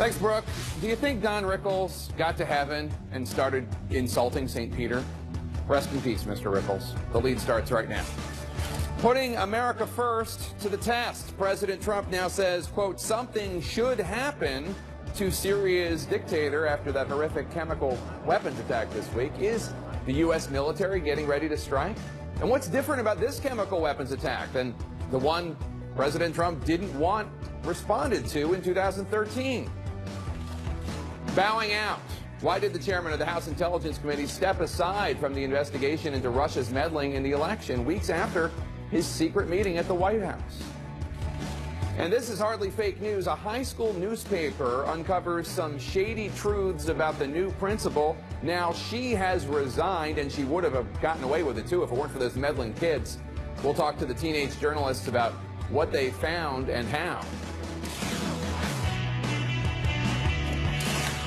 Thanks, Brooke. Do you think Don Rickles got to heaven and started insulting St. Peter? Rest in peace, Mr. Rickles. The lead starts right now. Putting America first to the test. President Trump now says, quote, something should happen to Syria's dictator after that horrific chemical weapons attack this week. Is the U.S. military getting ready to strike? And what's different about this chemical weapons attack than the one President Trump didn't want responded to in 2013? Bowing out. Why did the chairman of the House Intelligence Committee step aside from the investigation into Russia's meddling in the election weeks after his secret meeting at the White House? And this is hardly fake news. A high school newspaper uncovers some shady truths about the new principal. Now she has resigned, and she would have gotten away with it too if it weren't for those meddling kids. We'll talk to the teenage journalists about what they found and how.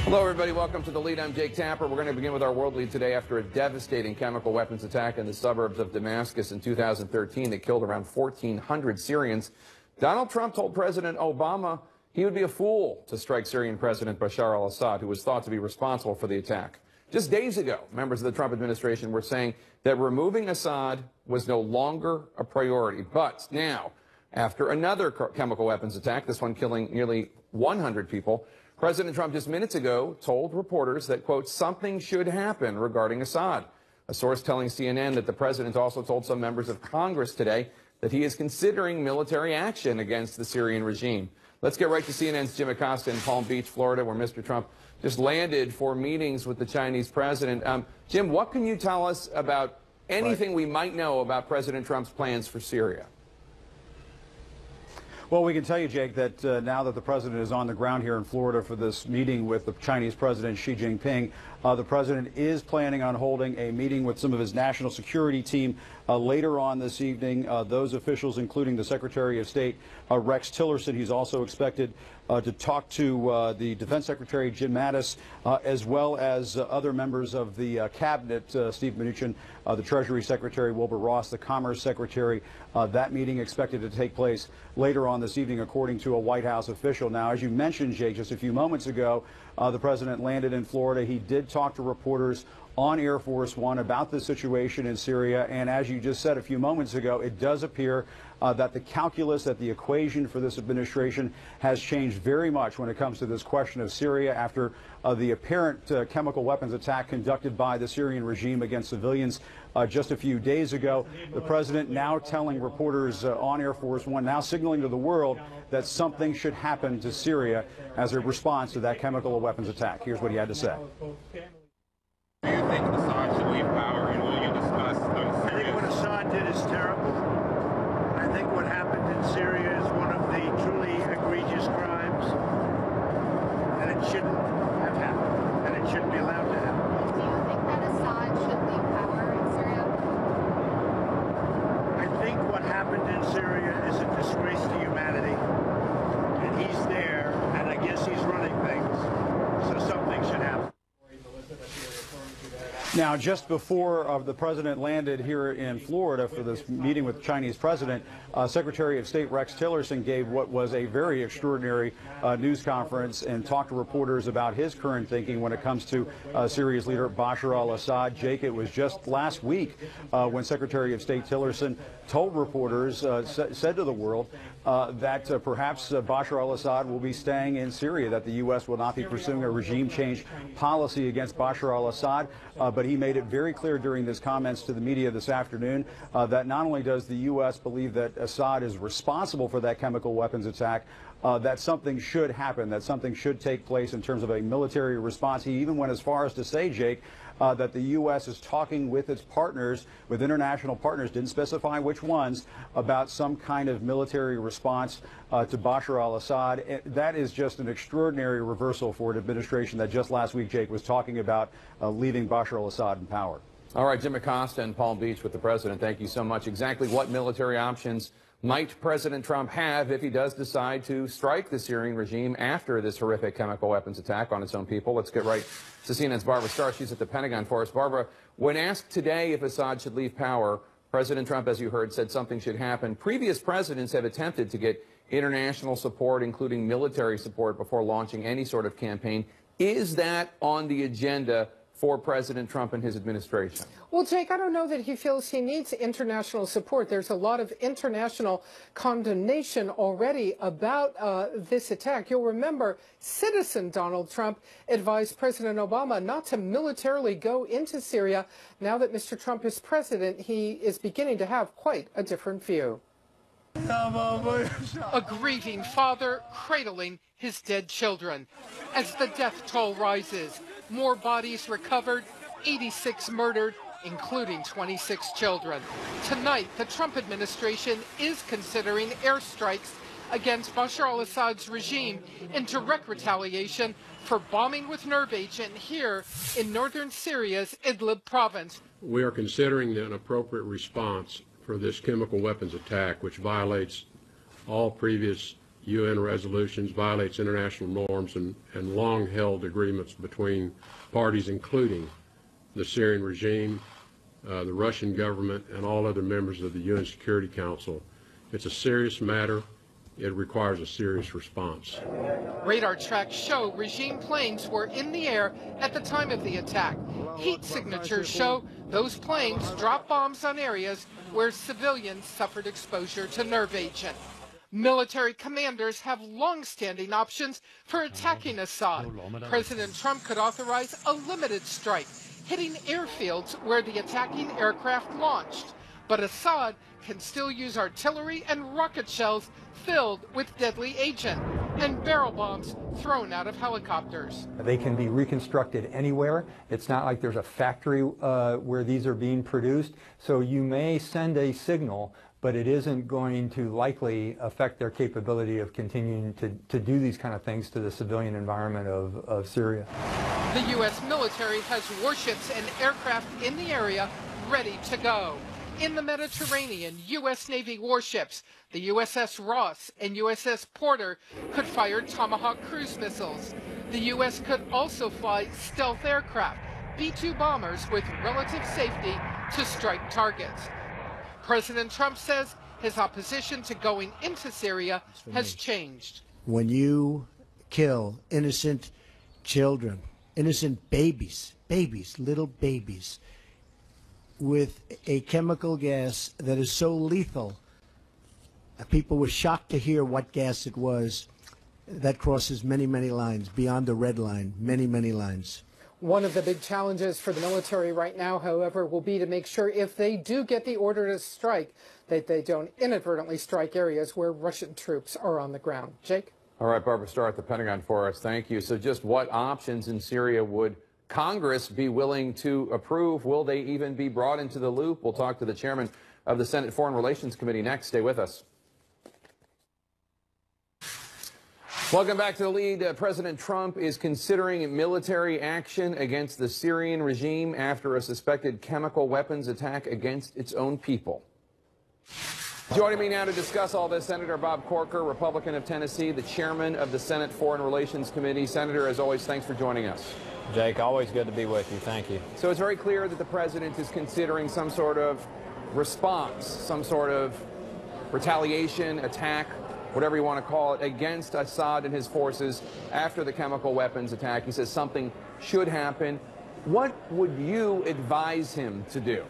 Hello, everybody. Welcome to The Lead. I'm Jake Tapper. We're going to begin with our world lead today after a devastating chemical weapons attack in the suburbs of Damascus in 2013 that killed around 1,400 Syrians. Donald Trump told President Obama he would be a fool to strike Syrian President Bashar al-Assad, who was thought to be responsible for the attack. Just days ago, members of the Trump administration were saying that removing Assad was no longer a priority. But now, after another chemical weapons attack, this one killing nearly 100 people, President Trump just minutes ago told reporters that, quote, something should happen regarding Assad. A source telling CNN that the president also told some members of Congress today that he is considering military action against the Syrian regime. Let's get right to CNN's Jim Acosta in Palm Beach, Florida, where Mr. Trump just landed for meetings with the Chinese president. Jim, what can you tell us about anything we might know about President Trump's plans for Syria? Well, we can tell you, Jake, that now that the president is on the ground here in Florida for this meeting with the Chinese President Xi Jinping, the president is planning on holding a meeting with some of his national security team later on this evening. Those officials, including the Secretary of State, Rex Tillerson. He's also expected to talk to the Defense Secretary, Jim Mattis, as well as other members of the cabinet, Steve Mnuchin, the Treasury Secretary, Wilbur Ross, the Commerce Secretary. That meeting expected to take place later on this evening, according to a White House official. Now, as you mentioned, Jake, just a few moments ago, the president landed in Florida. He did talk to reporters on Air Force One about the situation in Syria. And as you just said a few moments ago, it does appear that the calculus, that the equation for this administration has changed very much when it comes to this question of Syria after the apparent chemical weapons attack conducted by the Syrian regime against civilians just a few days ago. The president now telling reporters on Air Force One, now signaling to the world that something should happen to Syria as a response to that chemical weapons attack. Here's what he had to say. Do you think Assad should leave power, and will you discuss Syria? I think what Assad did is terrible. I think what happened in Syria is one of the truly egregious crimes, and it shouldn't have happened, and it shouldn't be allowed to happen. Do you think that Assad should leave power in Syria? I think what happened in Syria is a disgrace to humanity, and he's there, and I guess he's running things, so something should happen. Now, just before the president landed here in Florida for this meeting with the Chinese president, Secretary of State Rex Tillerson gave what was a very extraordinary news conference and talked to reporters about his current thinking when it comes to Syria's leader Bashar al-Assad. Jake, it was just last week when Secretary of State Tillerson told reporters, said to the world, that perhaps Bashar al-Assad will be staying in Syria, that the U.S. will not be pursuing a regime change policy against Bashar al-Assad. But he made it very clear during his comments to the media this afternoon that not only does the U.S. believe that Assad is responsible for that chemical weapons attack, that something should happen, that something should take place in terms of a military response. He even went as far as to say, Jake, that the U.S. is talking with its partners, with international partners, didn't specify which ones, about some kind of military response to Bashar al-Assad. That is just an extraordinary reversal for an administration that just last week, Jake, was talking about leaving Bashar al-Assad in power. All right, Jim Acosta in Palm Beach with the president. Thank you so much. Exactly what military options might President Trump have if he does decide to strike the Syrian regime after this horrific chemical weapons attack on its own people? Let's get right to CNN's Barbara Starr. She's at the Pentagon for us. Barbara, when asked today if Assad should leave power, President Trump, as you heard, said something should happen. Previous presidents have attempted to get international support, including military support, before launching any sort of campaign. Is that on the agenda for President Trump and his administration? Well, Jake, I don't know that he feels he needs international support. There's a lot of international condemnation already about this attack. You'll remember citizen Donald Trump advised President Obama not to militarily go into Syria. Now that Mr. Trump is president, he is beginning to have quite a different view. A grieving father cradling his dead children. As the death toll rises, more bodies recovered, 86 murdered, including 26 children. Tonight, the Trump administration is considering airstrikes against Bashar al-Assad's regime in direct retaliation for bombing with nerve agent here in northern Syria's Idlib province. We are considering an appropriate response for this chemical weapons attack, which violates all previous UN resolutions, violates international norms and long-held agreements between parties, including the Syrian regime, the Russian government, and all other members of the UN Security Council. It's a serious matter. It requires a serious response. Radar tracks show regime planes were in the air at the time of the attack. Heat signatures show those planes dropped bombs on areas where civilians suffered exposure to nerve agent. Military commanders have long-standing options for attacking Assad. President Trump could authorize a limited strike, hitting airfields where the attacking aircraft launched. But Assad can still use artillery and rocket shells filled with deadly agent and barrel bombs thrown out of helicopters. They can be reconstructed anywhere. It's not like there's a factory where these are being produced. So you may send a signal, but it isn't going to likely affect their capability of continuing to do these kind of things to the civilian environment of Syria. The U.S. military has warships and aircraft in the area ready to go. In the Mediterranean, U.S. Navy warships, the USS Ross and USS Porter, could fire Tomahawk cruise missiles. The U.S. could also fly stealth aircraft, B-2 bombers with relative safety to strike targets. President Trump says his opposition to going into Syria has changed. When you kill innocent children, innocent babies, little babies, with a chemical gas that is so lethal, people were shocked to hear what gas it was. That crosses many, many lines, beyond the red line, many, many lines. One of the big challenges for the military right now, however, will be to make sure if they do get the order to strike, that they don't inadvertently strike areas where Russian troops are on the ground. Jake? All right, Barbara Starr at the Pentagon for us. Thank you. So just what options in Syria would Congress be willing to approve? Will they even be brought into the loop? We'll talk to the chairman of the Senate Foreign Relations Committee next. Stay with us. Welcome back to the lead. President Trump is considering military action against the Syrian regime after a suspected chemical weapons attack against its own people. Joining me now to discuss all this, Senator Bob Corker, Republican of Tennessee, the chairman of the Senate Foreign Relations Committee. Senator, as always, thanks for joining us. Jake, always good to be with you. Thank you. So it's very clear that the president is considering some sort of response, some sort of retaliation, attack, whatever you want to call it, against Assad and his forces after the chemical weapons attack. He says something should happen. What would you advise him to do?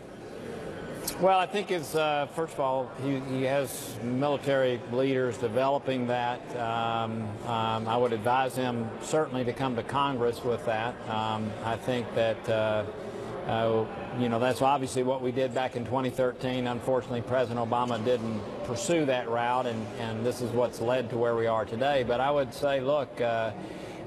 Well, I think it's, first of all, he has military leaders developing that. I would advise him certainly to come to Congress with that. I think that, you know, that's obviously what we did back in 2013. Unfortunately, President Obama didn't pursue that route, and this is what's led to where we are today. But I would say, look,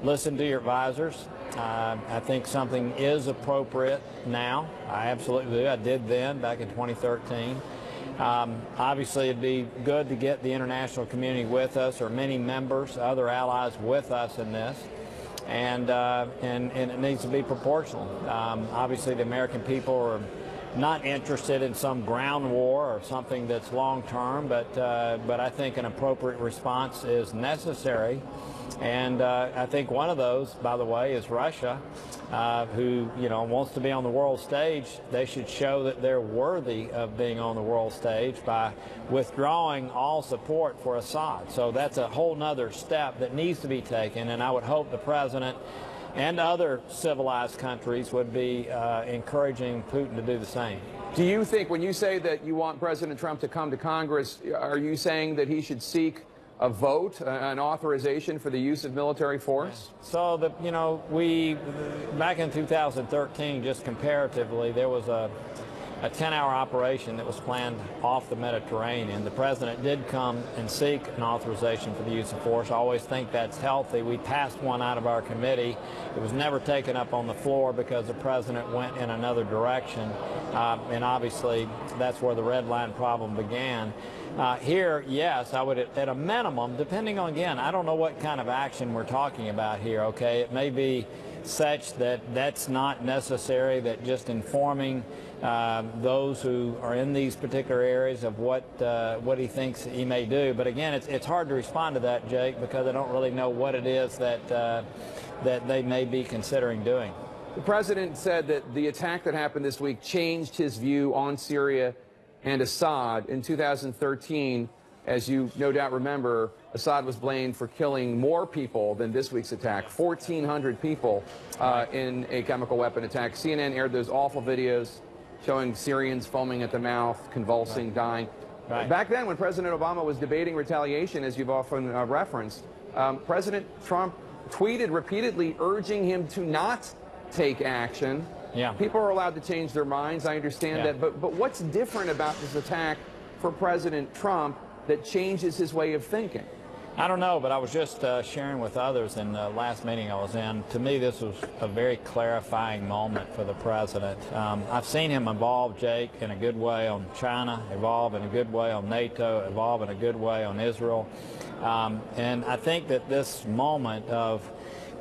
listen to your advisors. I think something is appropriate now. I absolutely do. I did then, back in 2013. Obviously, it'd be good to get the international community with us, or many members, other allies with us in this. And it needs to be proportional. Obviously, the American people not interested in some ground war or something that's long term, but I think an appropriate response is necessary. And I think one of those, by the way, is Russia, who, you know, wants to be on the world stage. They should show that they're worthy of being on the world stage by withdrawing all support for Assad. So that's a whole nother step that needs to be taken, and I would hope the president and other civilized countries would be encouraging Putin to do the same. Do you think, when you say that you want President Trump to come to Congress, are you saying that he should seek a vote, an authorization for the use of military force? So, you know, back in 2013, just comparatively, there was a 10-hour operation that was planned off the Mediterranean. The president did come and seek an authorization for the use of force. I always think that's healthy. We passed one out of our committee. It was never taken up on the floor because the president went in another direction. And obviously, that's where the red line problem began. Here, yes, I would, at a minimum, depending on, again, I don't know what kind of action we're talking about here, okay? It may be such that that's not necessary, that just informing those who are in these particular areas of what he thinks he may do. But again, it's hard to respond to that, Jake, because I don't really know what it is that that they may be considering doing. The president said that the attack that happened this week changed his view on Syria and Assad. In 2013, as you no doubt remember, Assad was blamed for killing more people than this week's attack, 1,400 people in a chemical weapon attack. CNN aired those awful videos showing Syrians foaming at the mouth, convulsing, dying. Back then, when President Obama was debating retaliation, as you've often referenced, President Trump tweeted repeatedly urging him to not take action. Yeah. People are allowed to change their minds, I understand that, but what's different about this attack for President Trump that changes his way of thinking? I don't know, but I was just sharing with others in the last meeting I was in. To me, this was a very clarifying moment for the president. I've seen him evolve, Jake, in a good way on China, evolve in a good way on NATO, evolve in a good way on Israel. And I think that this moment of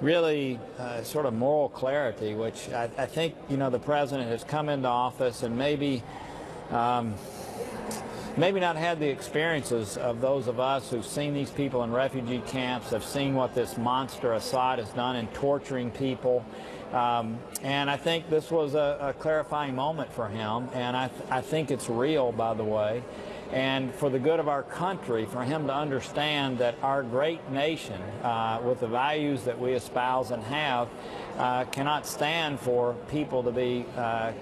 really sort of moral clarity, which I think, you know, the president has come into office and maybe not had the experiences of those of us who've seen these people in refugee camps, have seen what this monster Assad has done in torturing people. And I think this was a clarifying moment for him, and I think it's real, by the way. And for the good of our country, for him to understand that our great nation, with the values that we espouse and have, cannot stand for people to be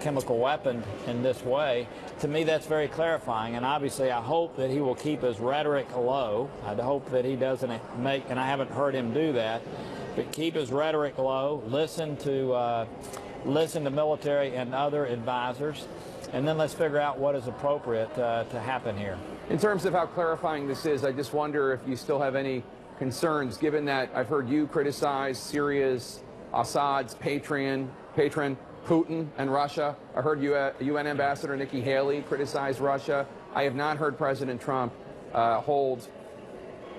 chemical weaponed in this way. To me, that's very clarifying. And obviously, I hope that he will keep his rhetoric low. I hope that he doesn't make, and I haven't heard him do that, but keep his rhetoric low, listen to military and other advisors, and then let's figure out what is appropriate to happen here. In terms of how clarifying this is, I just wonder if you still have any concerns, given that I've heard you criticize Syria's, Assad's patron, Putin, and Russia. I heard UN Ambassador Nikki Haley criticize Russia. I have not heard President Trump hold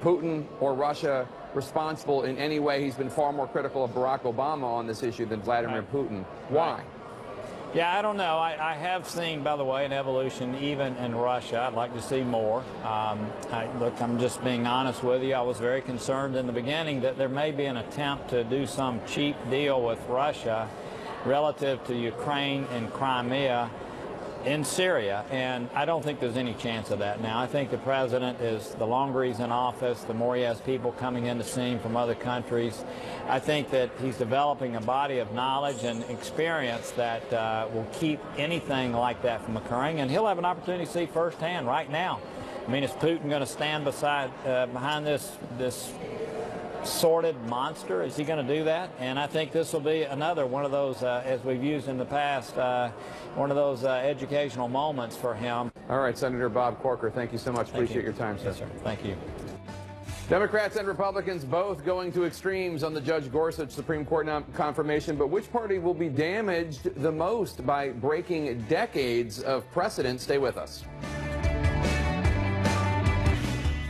Putin or Russia responsible in any way. He's been far more critical of Barack Obama on this issue than Vladimir Putin. Why? Yeah, I don't know. I have seen, by the way, an evolution even in Russia. I'd like to see more. Look, I'm just being honest with you. I was very concerned in the beginning that there may be an attempt to do some cheap deal with Russia relative to Ukraine and Crimea in Syria, and I don't think there's any chance of that now. I think the president is, the longer he's in office, the more he has people coming in to see him from other countries. I think that he's developing a body of knowledge and experience that will keep anything like that from occurring, and he'll have an opportunity to see firsthand right now. I mean, is Putin going to stand behind this sordid monster? Is he going to do that? And I think this will be another one of those, as we've used in the past, one of those educational moments for him. All right, Senator Bob Corker, thank you so much. Appreciate your time, sir. Yes, sir. Thank you. Democrats and Republicans both going to extremes on the Judge Gorsuch Supreme Court confirmation, but which party will be damaged the most by breaking decades of precedent? Stay with us.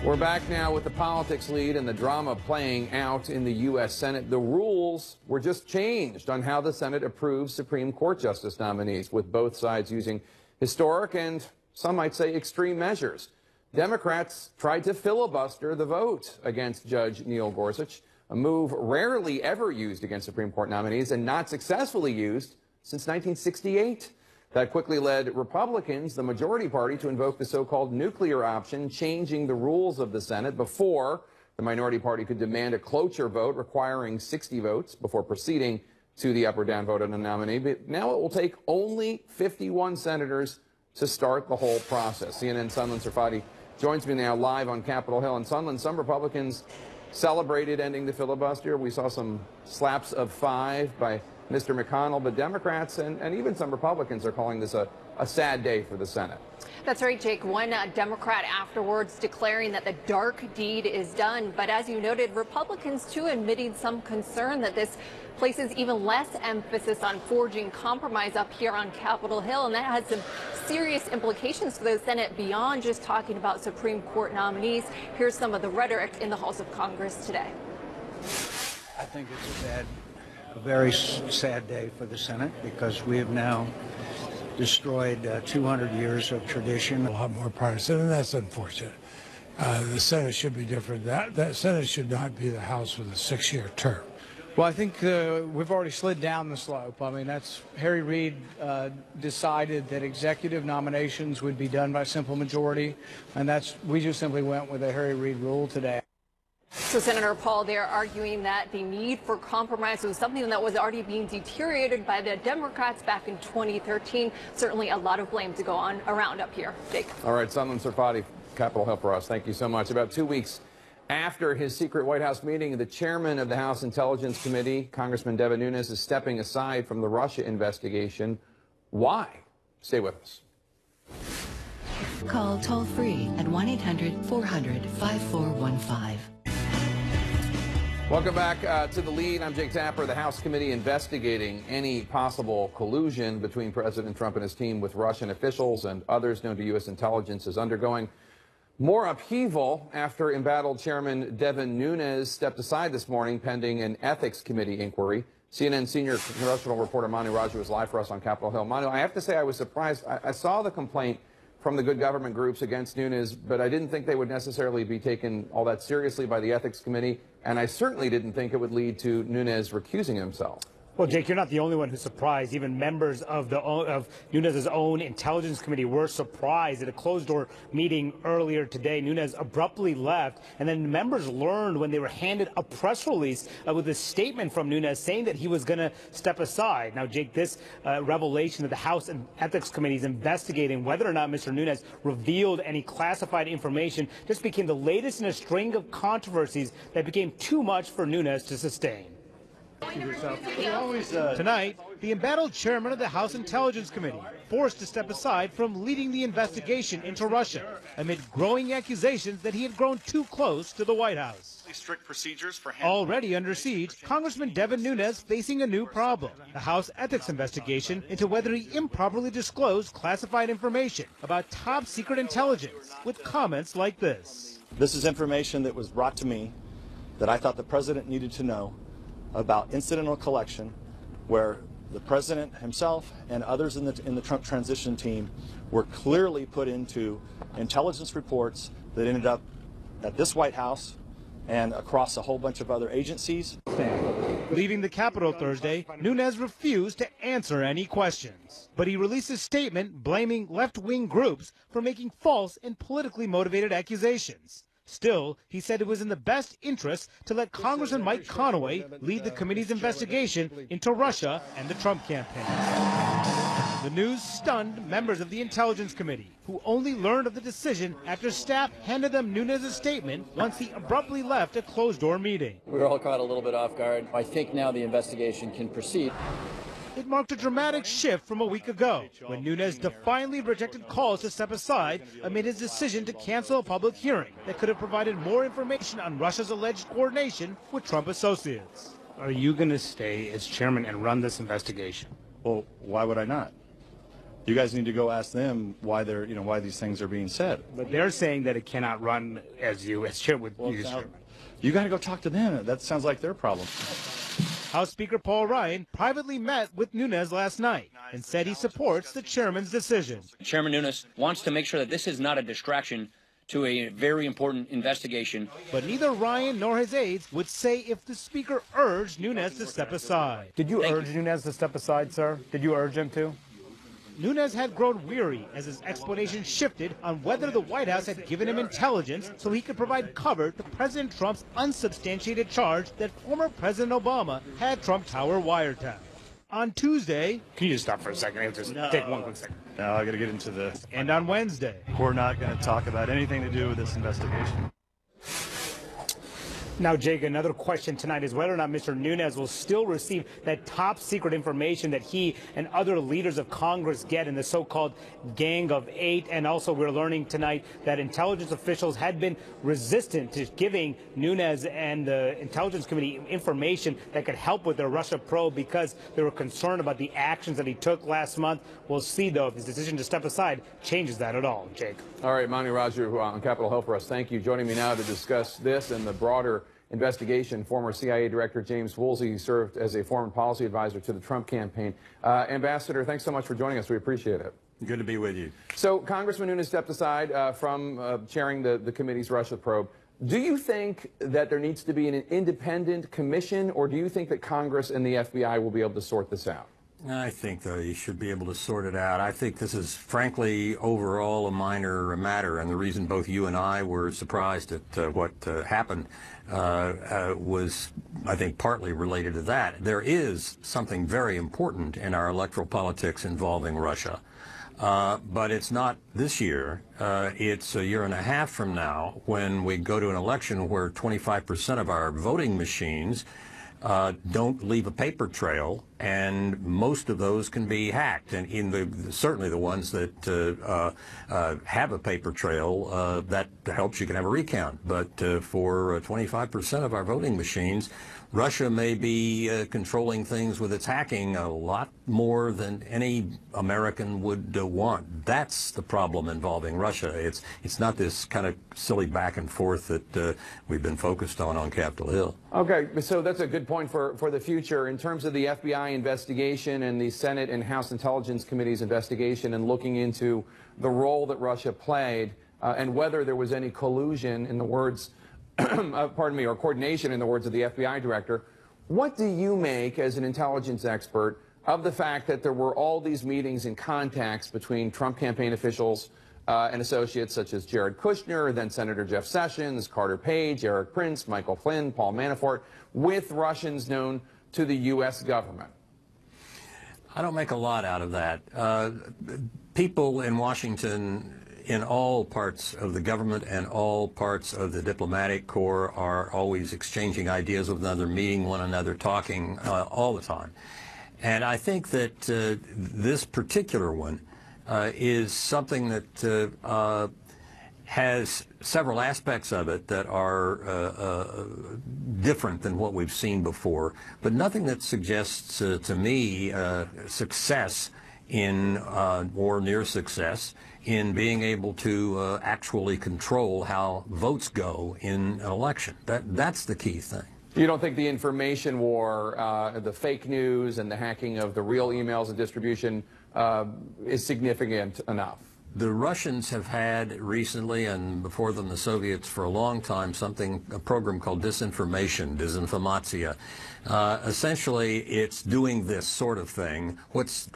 We're back now with the politics lead and the drama playing out in the U.S. Senate. The rules were just changed on how the Senate approves Supreme Court justice nominees, with both sides using historic and some might say extreme measures. Democrats tried to filibuster the vote against Judge Neil Gorsuch, a move rarely ever used against Supreme Court nominees and not successfully used since 1968. That quickly led Republicans, the majority party, to invoke the so-called nuclear option, changing the rules of the Senate before the minority party could demand a cloture vote requiring 60 votes before proceeding to the up or down vote on a nominee. But now it will take only 51 senators to start the whole process. CNN Sunlen Serfati joins me now live on Capitol Hill. And Sunlen, some Republicans celebrated ending the filibuster. We saw some slaps of 5 by Mr. McConnell, but Democrats and even some Republicans are calling this a sad day for the Senate. That's right, Jake. One Democrat afterwards declaring that the dark deed is done. But as you noted, Republicans too admitting some concern that this places even less emphasis on forging compromise up here on Capitol Hill. And that has some serious implications for the Senate beyond just talking about Supreme Court nominees. Here's some of the rhetoric in the halls of Congress today. I think it's a very sad day for the Senate because we have now destroyed 200 years of tradition. A lot more partisan, and that's unfortunate. The Senate should be different. That Senate should not be the House with a 6-year term. Well, I think we've already slid down the slope. I mean, that's Harry Reid decided that executive nominations would be done by simple majority, and we just simply went with a Harry Reid rule today. So Senator Paul there arguing that the need for compromise was something that was already being deteriorated by the Democrats back in 2013. Certainly a lot of blame to go on around up here. Jake. All right, Sunlen Serfati, Capitol Hill for us. Thank you so much. About 2 weeks after his secret White House meeting, the chairman of the House Intelligence Committee, Congressman Devin Nunes, is stepping aside from the Russia investigation. Why? Stay with us. Call toll-free at 1-800-400-5415. Welcome back to The Lead. I'm Jake Tapper. The House committee investigating any possible collusion between President Trump and his team with Russian officials and others known to U.S. intelligence is undergoing more upheaval after embattled Chairman Devin Nunes stepped aside this morning pending an ethics committee inquiry. CNN senior congressional reporter Manu Raju is live for us on Capitol Hill. Manu, I have to say I was surprised. I saw the complaint from the good government groups against Nunes, but I didn't think they would necessarily be taken all that seriously by the ethics committee, and I certainly didn't think it would lead to Nunes recusing himself. Well, Jake, you're not the only one who's surprised. Even members of Nunes' own intelligence committee were surprised at a closed-door meeting earlier today. Nunes abruptly left, and then members learned when they were handed a press release with a statement from Nunes saying that he was going to step aside. Now, Jake, this revelation that the House Ethics Committee is investigating whether or not Mr. Nunes revealed any classified information just became the latest in a string of controversies that became too much for Nunes to sustain. Tonight, the embattled chairman of the House Intelligence Committee forced to step aside from leading the investigation into Russia amid growing accusations that he had grown too close to the White House. Strict procedures for already under siege, Congressman Devin Nunes facing a new problem, a House ethics investigation into whether he improperly disclosed classified information about top secret intelligence, with comments like this. This is information that was brought to me that I thought the president needed to know about incidental collection, where the president himself and others in the Trump transition team were clearly put into intelligence reports that ended up at this White House and across a whole bunch of other agencies. Leaving the Capitol Thursday, Nunes refused to answer any questions. But he released a statement blaming left-wing groups for making false and politically motivated accusations. Still, he said it was in the best interest to let Congressman Mike Conaway lead the committee's investigation into Russia and the Trump campaign. The news stunned members of the Intelligence Committee, who only learned of the decision after staff handed them Nunes' statement once he abruptly left a closed-door meeting. We were all caught a little bit off guard. I think now the investigation can proceed. It marked a dramatic shift from a week ago, when Nunes defiantly rejected calls to step aside amid his decision to cancel a public hearing that could have provided more information on Russia's alleged coordination with Trump associates. Are you going to stay as chairman and run this investigation? Well, why would I not? You guys need to go ask them why they're, why these things are being said. But they're saying that it cannot run as chair with you. You got to go talk to them. That sounds like their problem. House Speaker Paul Ryan privately met with Nunes last night and said he supports the chairman's decision. Chairman Nunes wants to make sure that this is not a distraction to a very important investigation. But neither Ryan nor his aides would say if the speaker urged Nunes to step aside. Did you urge Nunes to step aside, sir? Did you urge him to? Nunes had grown weary as his explanation shifted on whether the White House had given him intelligence so he could provide cover to President Trump's unsubstantiated charge that former President Obama had Trump Tower wiretapped. On Tuesday... Can you just stop for a second? I'll just take one quick second. No, I got to get into the... And on Wednesday... We're not going to talk about anything to do with this investigation. Now, Jake, another question tonight is whether or not Mr. Nunes will still receive that top secret information that he and other leaders of Congress get in the so-called Gang of Eight. And also we're learning tonight that intelligence officials had been resistant to giving Nunes and the Intelligence Committee information that could help with their Russia probe because they were concerned about the actions that he took last month. We'll see, though, if his decision to step aside changes that at all. Jake. All right, Mani Raju on Capitol Hill for us. Thank you. Joining me now to discuss this and the broader investigation, former CIA Director James Woolsey served as a foreign policy advisor to the Trump campaign. Ambassador, thanks so much for joining us. We appreciate it. Good to be with you. So Congressman Nunes stepped aside from chairing the committee's Russia probe. Do you think that there needs to be an independent commission, or do you think that Congress and the FBI will be able to sort this out? I think they should be able to sort it out. I think this is, frankly, overall a minor matter, and the reason both you and I were surprised at what happened was, I think, partly related to that. There is something very important in our electoral politics involving Russia, but it's not this year. It's a year and a half from now when we go to an election where 25% of our voting machines don't leave a paper trail, and most of those can be hacked. And certainly the ones that have a paper trail, that helps. You can have a recount. But for 25% of our voting machines, Russia may be controlling things with its hacking a lot more than any American would want. That's the problem involving Russia. It's not this kind of silly back and forth that we've been focused on Capitol Hill. Okay, so that's a good point for the future. In terms of the FBI investigation and the Senate and House Intelligence Committee's investigation and looking into the role that Russia played and whether there was any collusion, in the words pardon me, or coordination, in the words of the FBI director, what do you make as an intelligence expert of the fact that there were all these meetings and contacts between Trump campaign officials and associates such as Jared Kushner, then Senator Jeff Sessions, Carter Page, Eric Prince, Michael Flynn, Paul Manafort, with Russians known to the U.S. government? I don't make a lot out of that. People in Washington, in all parts of the government and all parts of the diplomatic corps, are always exchanging ideas with one another, meeting one another, talking all the time. And I think that this particular one is something that has several aspects of it that are different than what we've seen before, but nothing that suggests to me success in or near success in being able to actually control how votes go in an election. That's the key thing. You don't think the information war, the fake news and the hacking of the real emails and distribution is significant enough? The Russians have had recently, and before them the Soviets for a long time, a program called disinformation, disinformatia. Essentially, it's doing this sort of thing. What's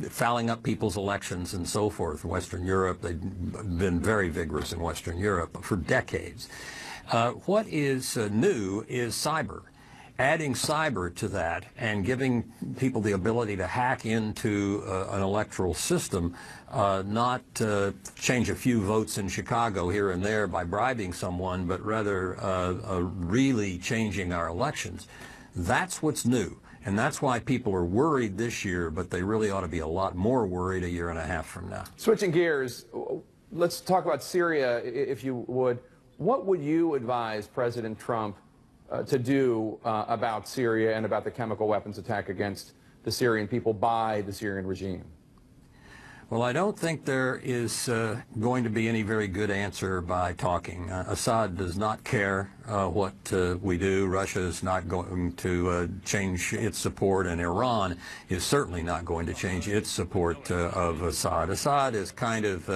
fouling up people's elections and so forth. Western Europe, they've been very vigorous in Western Europe for decades. What is new is cyber. Adding cyber to that and giving people the ability to hack into an electoral system, not change a few votes in Chicago here and there by bribing someone, but rather really changing our elections. That's what's new. And that's why people are worried this year, but they really ought to be a lot more worried a year and a half from now. Switching gears, let's talk about Syria, if you would. What would you advise President Trump to do about Syria and about the chemical weapons attack against the Syrian people by the Syrian regime? Well, I don't think there is going to be any very good answer by talking. Assad does not care what we do. Russia is not going to change its support, and Iran is certainly not going to change its support of Assad. Assad is kind of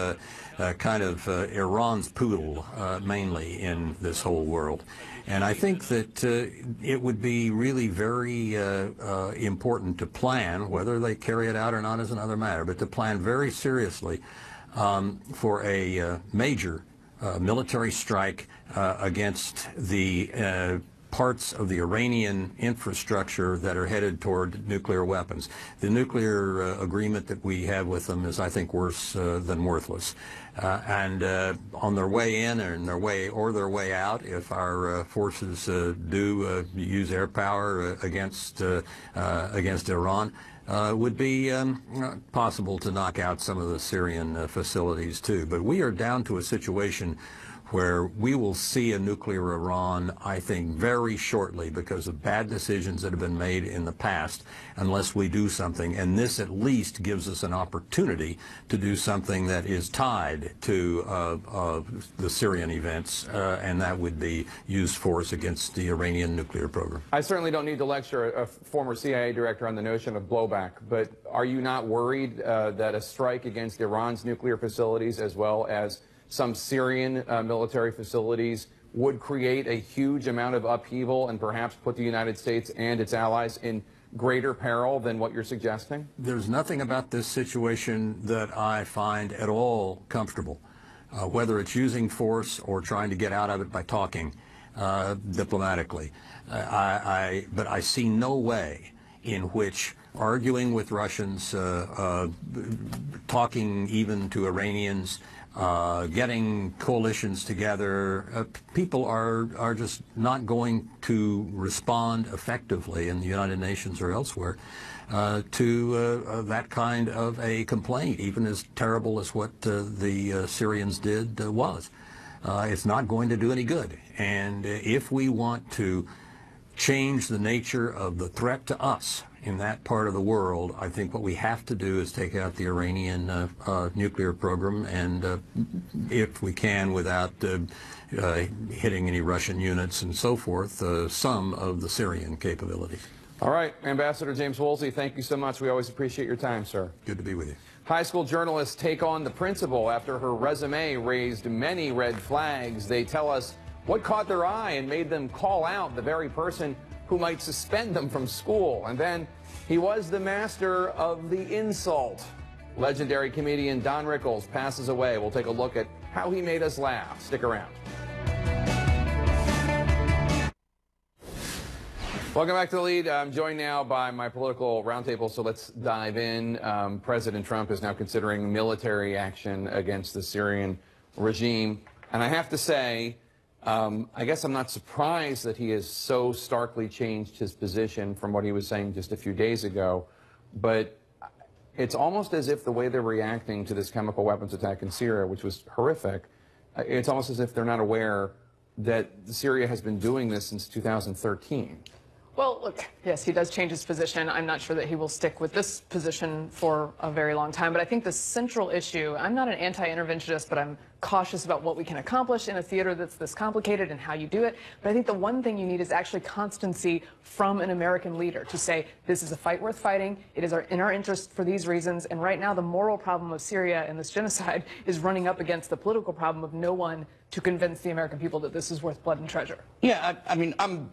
Iran's poodle, mainly in this whole world. And I think that it would be really very important to plan, whether they carry it out or not is another matter, but to plan very seriously for a major military strike against the parts of the Iranian infrastructure that are headed toward nuclear weapons. The nuclear agreement that we have with them is, I think, worse than worthless. And on their way in and their way out, if our forces do use air power against Iran, would be possible to knock out some of the Syrian facilities too. But we are down to a situation where we will see a nuclear Iran, I think, very shortly because of bad decisions that have been made in the past, unless we do something. And this at least gives us an opportunity to do something that is tied to the Syrian events, and that would be use force against the Iranian nuclear program. I certainly don't need to lecture a former CIA director on the notion of blowback, but are you not worried that a strike against Iran's nuclear facilities, as well as some Syrian military facilities, would create a huge amount of upheaval and perhaps put the United States and its allies in greater peril than what you're suggesting? There's nothing about this situation that I find at all comfortable, whether it's using force or trying to get out of it by talking diplomatically. But I see no way in which arguing with Russians, talking even to Iranians, getting coalitions together, people are just not going to respond effectively in the United Nations or elsewhere to that kind of a complaint, even as terrible as what the Syrians did was. It's not going to do any good. And if we want to change the nature of the threat to us in that part of the world, I think what we have to do is take out the Iranian nuclear program, and if we can, without hitting any Russian units and so forth, some of the Syrian capabilities. All right, Ambassador James Woolsey, thank you so much. We always appreciate your time, sir. Good to be with you. High school journalists take on the principal after her resume raised many red flags. They tell us what caught their eye and made them call out the very person who might suspend them from school. And then he was the master of the insult. Legendary comedian Don Rickles passes away. We'll take a look at how he made us laugh. Stick around. Welcome back to The Lead. I'm joined now by my political roundtable, so let's dive in. President Trump is now considering military action against the Syrian regime. And I have to say, I guess I'm not surprised that he has so starkly changed his position from what he was saying just a few days ago, but it's almost as if the way they're reacting to this chemical weapons attack in Syria, which was horrific, it's almost as if they're not aware that Syria has been doing this since 2013. Well, look, yes, he does change his position. I'm not sure that he will stick with this position for a very long time. But I think the central issue, I'm not an anti-interventionist, but I'm cautious about what we can accomplish in a theater that's this complicated and how you do it. But I think the one thing you need is actually constancy from an American leader to say, this is a fight worth fighting. It is in our interest for these reasons. And right now, the moral problem of Syria and this genocide is running up against the political problem of no one to convince the American people that this is worth blood and treasure. Yeah, I mean, I'm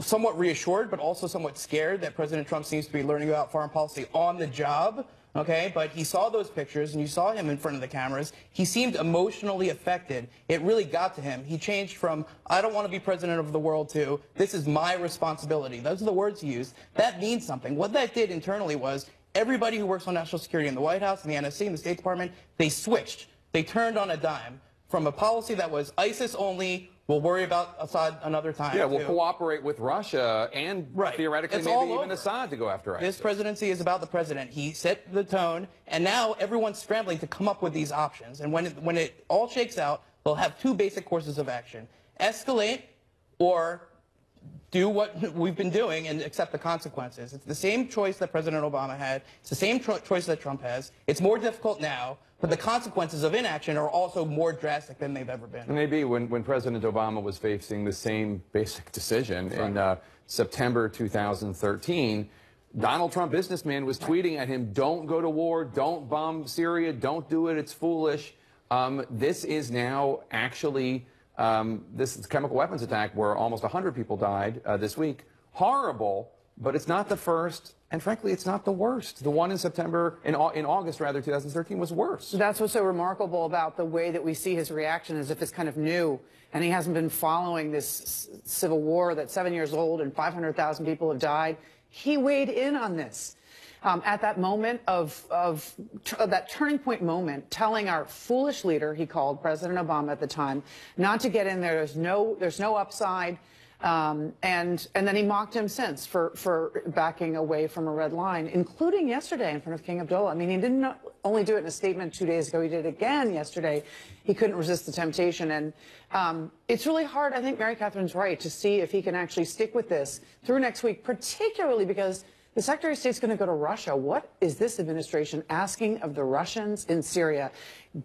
somewhat reassured, but also somewhat scared that President Trump seems to be learning about foreign policy on the job, okay? But he saw those pictures, and you saw him in front of the cameras. He seemed emotionally affected. It really got to him. He changed from, I don't want to be president of the world, to, this is my responsibility. Those are the words he used. That means something. What that did internally was everybody who works on national security in the White House, in the NSC, in the State Department, they switched. They turned on a dime. From a policy that was ISIS only, we'll worry about Assad another time. Yeah, we'll cooperate with Russia and theoretically maybe even Assad to go after ISIS. This presidency is about the president. He set the tone, and now everyone's scrambling to come up with these options. And when it all shakes out, they'll have two basic courses of action. Escalate or do what we've been doing and accept the consequences. It's the same choice that President Obama had. It's the same choice that Trump has. It's more difficult now, but the consequences of inaction are also more drastic than they've ever been. Maybe when President Obama was facing the same basic decision in September 2013, Donald Trump businessman was tweeting at him, don't go to war, don't bomb Syria, don't do it, it's foolish. This is now actually this chemical weapons attack where almost 100 people died this week. Horrible, but it's not the first, and frankly, it's not the worst. The one in August, 2013 was worse. That's what's so remarkable about the way that we see his reaction, as if it's kind of new, and he hasn't been following this civil war that's 7 years old and 500,000 people have died. He weighed in on this. At that moment that turning point moment, telling our foolish leader, he called President Obama at the time, not to get in there. There's no upside. And then he mocked him since for backing away from a red line, including yesterday in front of King Abdullah. I mean, he didn't only do it in a statement 2 days ago. He did it again yesterday. He couldn't resist the temptation. And it's really hard, I think Mary Catherine's right, to see if he can actually stick with this through next week, particularly because the Secretary of State's going to go to Russia. What is this administration asking of the Russians in Syria?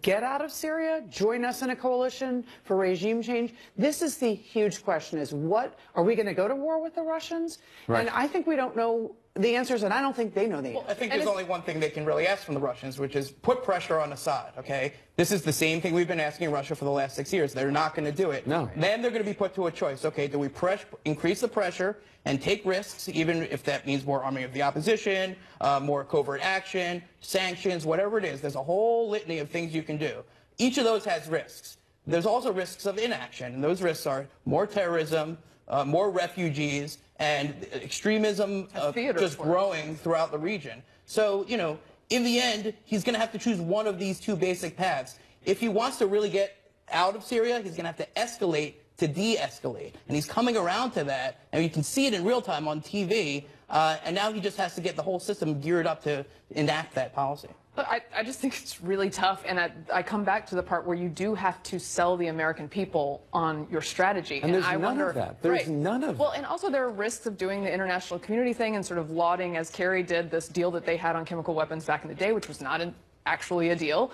Get out of Syria? Join us in a coalition for regime change? This is the huge question, is what, are we going to go to war with the Russians? Right. And I think we don't know the answers, and I don't think they know the answers. Well, I think there's only one thing they can really ask from the Russians, which is put pressure on Assad, okay? This is the same thing we've been asking Russia for the last 6 years. They're not going to do it. No. Then they're going to be put to a choice. Okay, do we increase the pressure and take risks, even if that means more arming of the opposition, more covert action, sanctions, whatever it is? There's a whole litany of things you can do. Each of those has risks. There's also risks of inaction, and those risks are more terrorism, more refugees, and extremism just growing throughout the region. So, you know, in the end, he's going to have to choose one of these two basic paths. If he wants to really get out of Syria, he's going to have to escalate to de-escalate. And he's coming around to that, and you can see it in real time on TV, and now he just has to get the whole system geared up to enact that policy. But I just think it's really tough, and I come back to the part where you do have to sell the American people on your strategy. And there's none of that. There's none of that. Well, and also there are risks of doing the international community thing and sort of lauding, as Kerry did, this deal that they had on chemical weapons back in the day, which was not actually a deal.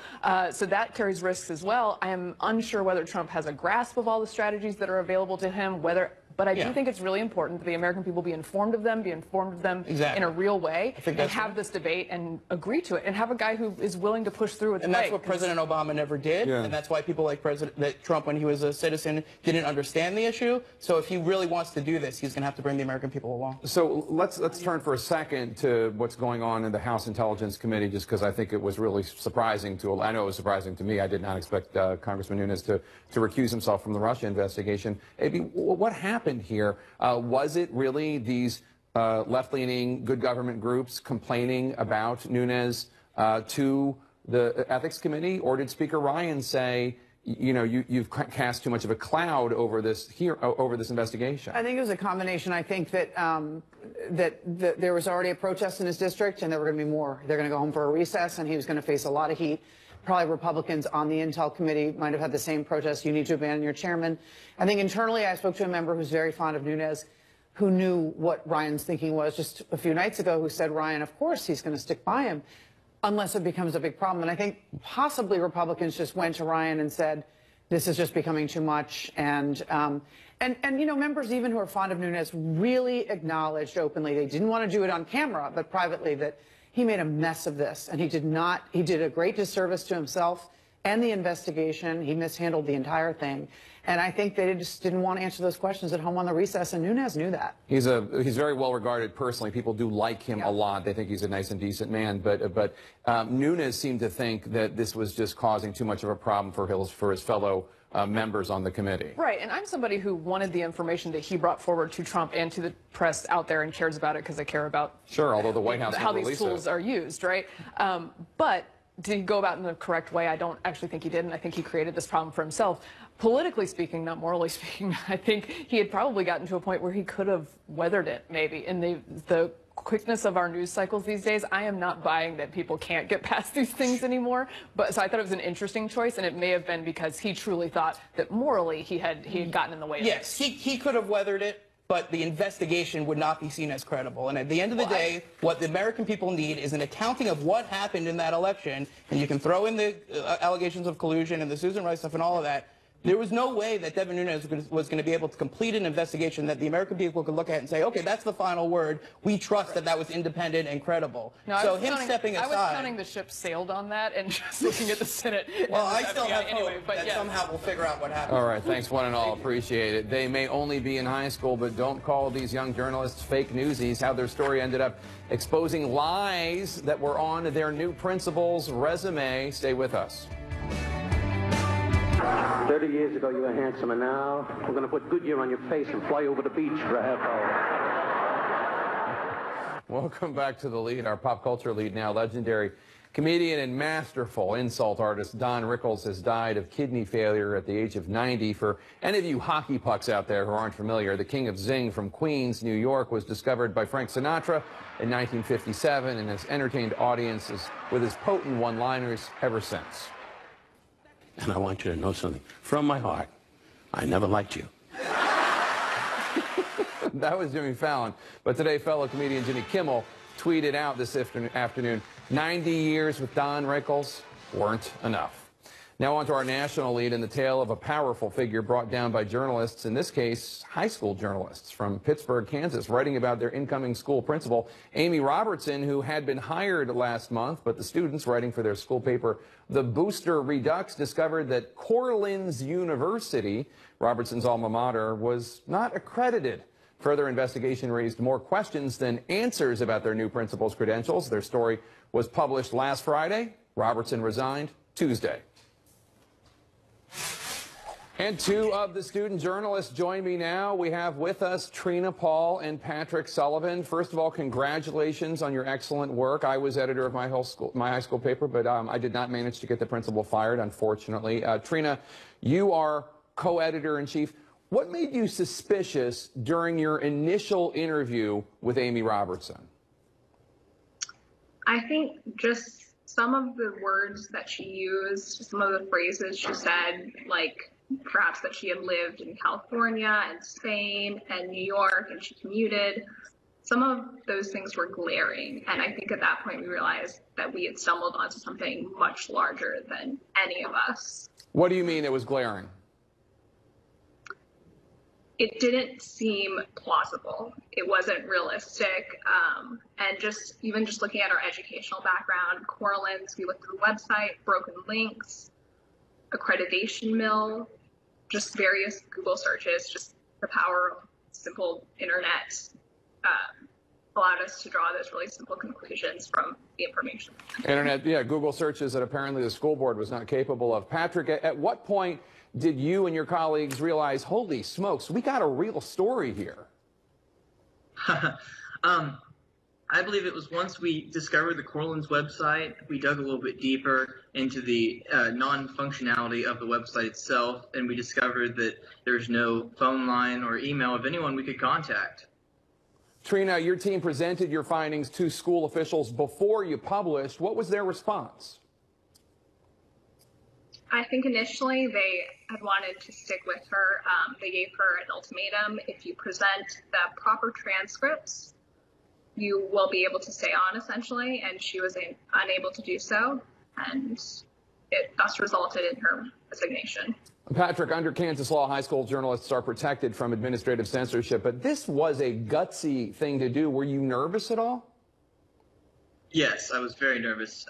So that carries risks as well. I am unsure whether Trump has a grasp of all the strategies that are available to him, but I do think it's really important that the American people be informed of them in a real way, and have this debate and agree to it, and have a guy who is willing to push through with And that's what President Obama never did, and that's why people like Trump, when he was a citizen, didn't understand the issue. So if he really wants to do this, he's going to have to bring the American people along. So let's turn for a second to what's going on in the House Intelligence Committee, just because I think it was really surprising I know it was surprising to me. I did not expect Congressman Nunes to recuse himself from the Russia investigation. Maybe what happened here? Was it really these left-leaning good government groups complaining about Nunes to the Ethics Committee, or did Speaker Ryan say, you know, you've cast too much of a cloud over this investigation? I think it was a combination. I think that that there was already a protest in his district, and there were going to be more. They're going to go home for a recess, and he was going to face a lot of heat. Probably Republicans on the Intel Committee might have had the same protest. You need to abandon your chairman. I think internally, I spoke to a member who's very fond of Nunes, who knew what Ryan's thinking was just a few nights ago, who said, Ryan, of course he's going to stick by him unless it becomes a big problem. And I think possibly Republicans just went to Ryan and said, this is just becoming too much. And you know, members even who are fond of Nunes really acknowledged openly, they didn't want to do it on camera, but privately, that he made a mess of this, and he did a great disservice to himself and the investigation. He mishandled the entire thing. And I think they just didn't want to answer those questions at home on the recess, and Nunes knew that. He's very well regarded personally. People do like him a lot. They think he's a nice and decent man. But Nunes seemed to think that this was just causing too much of a problem for his fellow members on the committee. Right, and I'm somebody who wanted the information that he brought forward to Trump and to the press out there and cares about it because I care about although the White House how these tools are used, right? But did he go about in the correct way? I don't actually think he did, and I think he created this problem for himself. Politically speaking, not morally speaking, I think he had probably gotten to a point where he could have weathered it, maybe. In the quickness of our news cycles these days, I am not buying that people can't get past these things anymore. But so I thought it was an interesting choice, and it may have been because he truly thought that morally he had gotten in the way of it. Yes, he could have weathered it. but the investigation would not be seen as credible. And at the end of the day, what the American people need is an accounting of what happened in that election, and you can throw in the allegations of collusion and the Susan Rice stuff and all of that. There was no way that Devin Nunes was going to be able to complete an investigation that the American people could look at and say, okay, that's the final word. We trust that that was independent and credible. No, so him stepping aside. I was counting the ship sailed on that and just looking at the Senate. Well, I still have hope anyway, but that somehow we'll figure out what happened. All right, thanks one and all. Appreciate it. They may only be in high school, but don't call these young journalists fake newsies. How their story ended up exposing lies that were on their new principal's resume. Stay with us. 30 years ago, you were handsome, and now we're going to put Goodyear on your face and fly over the beach for a half hour. Welcome back to The Lead, our pop culture lead now. Legendary comedian and masterful insult artist Don Rickles has died of kidney failure at the age of 90. For any of you hockey pucks out there who aren't familiar, the King of Zing from Queens, New York, was discovered by Frank Sinatra in 1957 and has entertained audiences with his potent one-liners ever since. And I want you to know something. From my heart, I never liked you. That was Jimmy Fallon. But today, fellow comedian Jimmy Kimmel tweeted out this afternoon, 90 years with Don Rickles weren't enough. Now on to our national lead in the tale of a powerful figure brought down by journalists, in this case, high school journalists from Pittsburgh, Kansas, writing about their incoming school principal, Amy Robertson, who had been hired last month, but the students writing for their school paper, The Booster Redux, discovered that Corlins University, Robertson's alma mater, was not accredited. Further investigation raised more questions than answers about their new principal's credentials. Their story was published last Friday. Robertson resigned Tuesday. And two of the student journalists join me now. We have with us Trina Paul and Patrick Sullivan. First of all, congratulations on your excellent work. I was editor of my high school paper, but I did not manage to get the principal fired, unfortunately. Trina, you are co-editor-in-chief. What made you suspicious during your initial interview with Amy Robertson? I think just some of the words that she used, some of the phrases she said, like perhaps that she had lived in California and Spain and New York and she commuted. Some of those things were glaring. And I think at that point we realized that we had stumbled onto something much larger than any of us. What do you mean it was glaring? It didn't seem plausible. It wasn't realistic. And even just looking at our educational background, Corlins, we looked through the website, broken links, accreditation mill, just various Google searches, just the power of simple internet allowed us to draw those really simple conclusions from the information. Internet, yeah, Google searches that apparently the school board was not capable of. Patrick, at what point did you and your colleagues realize, holy smokes, we got a real story here? I believe it was once we discovered the Corlins website, we dug a little bit deeper into the non-functionality of the website itself, and we discovered that there's no phone line or email of anyone we could contact. Trina, your team presented your findings to school officials before you published. What was their response? I think initially they had wanted to stick with her. They gave her an ultimatum. If you present the proper transcripts, you will be able to stay on, essentially. And she was unable to do so. And it thus resulted in her resignation. Patrick, under Kansas law, high school journalists are protected from administrative censorship. But this was a gutsy thing to do. Were you nervous at all? Yes, I was very nervous.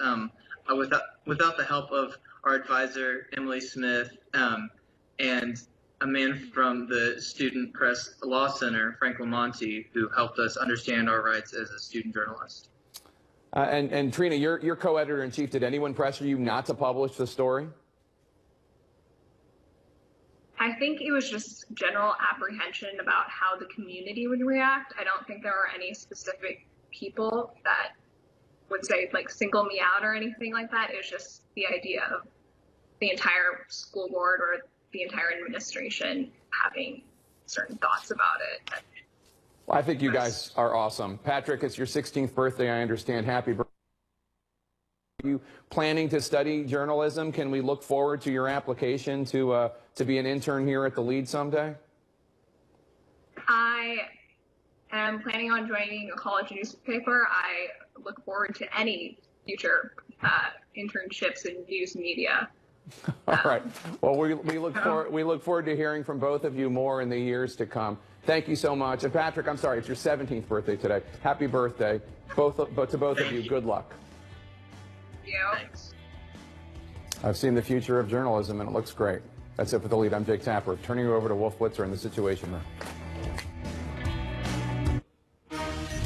Without the help of our advisor, Emily Smith, and a man from the Student Press Law Center, Frank Lamonti, who helped us understand our rights as a student journalist. And Trina, you're co-editor-in-chief. Did anyone pressure you not to publish the story? I think it was just general apprehension about how the community would react. I don't think there were any specific people that would say, like, single me out or anything like that. It was just the idea of the entire school board or the entire administration having certain thoughts about it. Well, I think you guys are awesome. Patrick, it's your 16th birthday, I understand. Happy birthday. Are you planning to study journalism? Can we look forward to your application to be an intern here at The Lead someday? I am planning on joining a college newspaper. I look forward to any future internships in news media. All right. Well, we look forward to hearing from both of you more in the years to come. Thank you so much. And Patrick, I'm sorry, it's your 17th birthday today. Happy birthday, to both of you. Good luck. Thank you. Thanks. I've seen the future of journalism, and it looks great. That's it for The Lead. I'm Jake Tapper. Turning you over to Wolf Blitzer in the Situation Room.